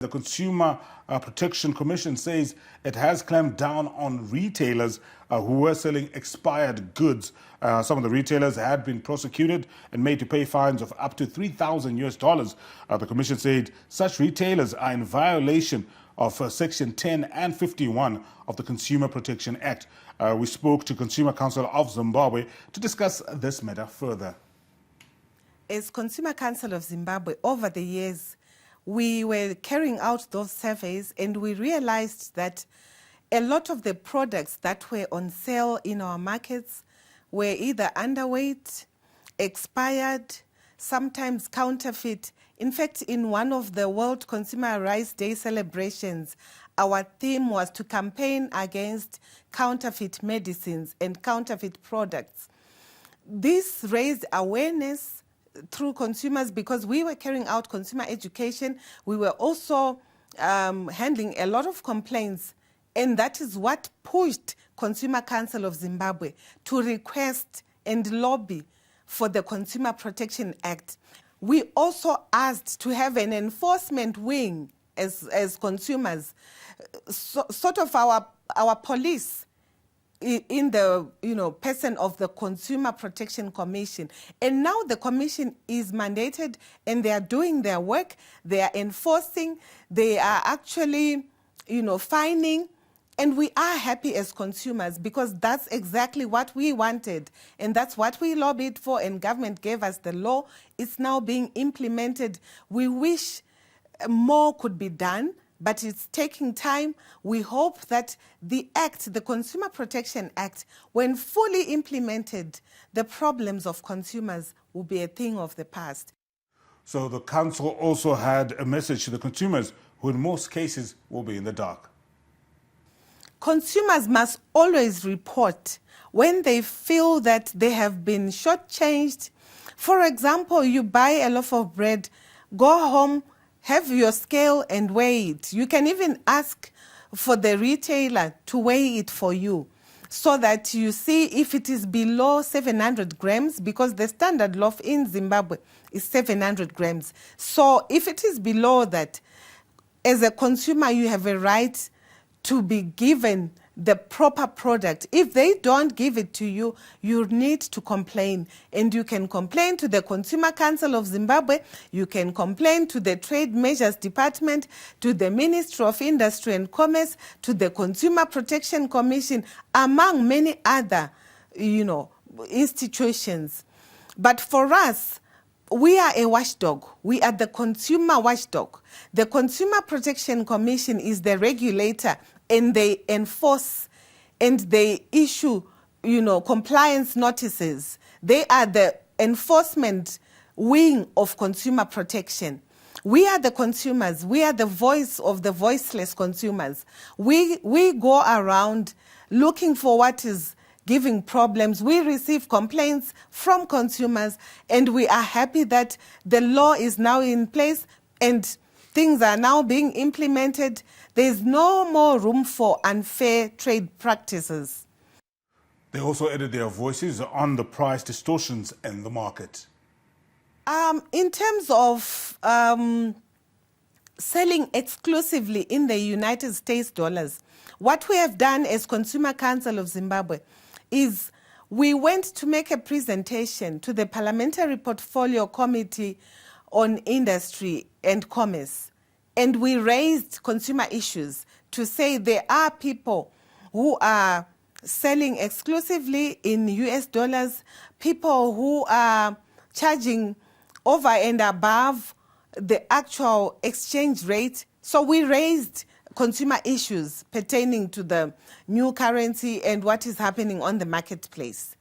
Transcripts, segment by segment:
The Consumer Protection Commission says it has clamped down on retailers who were selling expired goods. Some of the retailers had been prosecuted and made to pay fines of up to $3,000 US. The commission said such retailers are in violation of Section 10 and 51 of the Consumer Protection Act. We spoke to Consumer Council of Zimbabwe to discuss this matter further. As Consumer Council of Zimbabwe, over the years, we were carrying out those surveys and we realized that a lot of the products that were on sale in our markets were either underweight, expired, sometimes counterfeit. In fact, in one of the World Consumer Rights Day celebrations, our theme was to campaign against counterfeit medicines and counterfeit products. This raised awareness through consumers because we were carrying out consumer education. We were also handling a lot of complaints, and that is what pushed Consumer Council of Zimbabwe to request and lobby for the Consumer Protection Act. We also asked to have an enforcement wing as consumers, sort of our police in the person of the Consumer Protection Commission. And now the commission is mandated and they are doing their work, they are enforcing, they are actually fining, and we are happy as consumers because that's exactly what we wanted and that's what we lobbied for, and government gave us the law. It's now being implemented. We wish more could be done, but it's taking time. We hope that the Act, the Consumer Protection Act, when fully implemented, the problems of consumers will be a thing of the past. So the council also had a message to the consumers who in most cases will be in the dark. Consumers must always report when they feel that they have been shortchanged. For example, you buy a loaf of bread, go home, have your scale and weigh it. You can even ask for the retailer to weigh it for you so that you see if it is below 700 grams, because the standard loaf in Zimbabwe is 700 grams. So if it is below that, as a consumer, you have a right to be given the proper product. If they don't give it to you, you need to complain. And you can complain to the Consumer Council of Zimbabwe, you can complain to the Trade Measures Department, to the Ministry of Industry and Commerce, to the Consumer Protection Commission, among many other, institutions. But for us, we are a watchdog. We are the consumer watchdog. The Consumer Protection Commission is the regulator, and they enforce and they issue, compliance notices. They are the enforcement wing of consumer protection. We are the consumers. We are the voice of the voiceless consumers. We go around looking for what is giving problems. We receive complaints from consumers, and we are happy that the law is now in place and things are now being implemented. There's no more room for unfair trade practices. They also added their voices on the price distortions in the market. In terms of selling exclusively in the United States dollars, what we have done as Consumer Council of Zimbabwe is we went to make a presentation to the Parliamentary Portfolio Committee on Industry and Commerce, and we raised consumer issues to say there are people who are selling exclusively in US dollars, people who are charging over and above the actual exchange rate. So we raised consumer issues pertaining to the new currency and what is happening on the marketplace.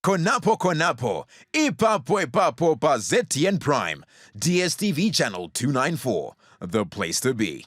Konapo, ipapo pa ZTN Prime, DSTV channel 294, the place to be.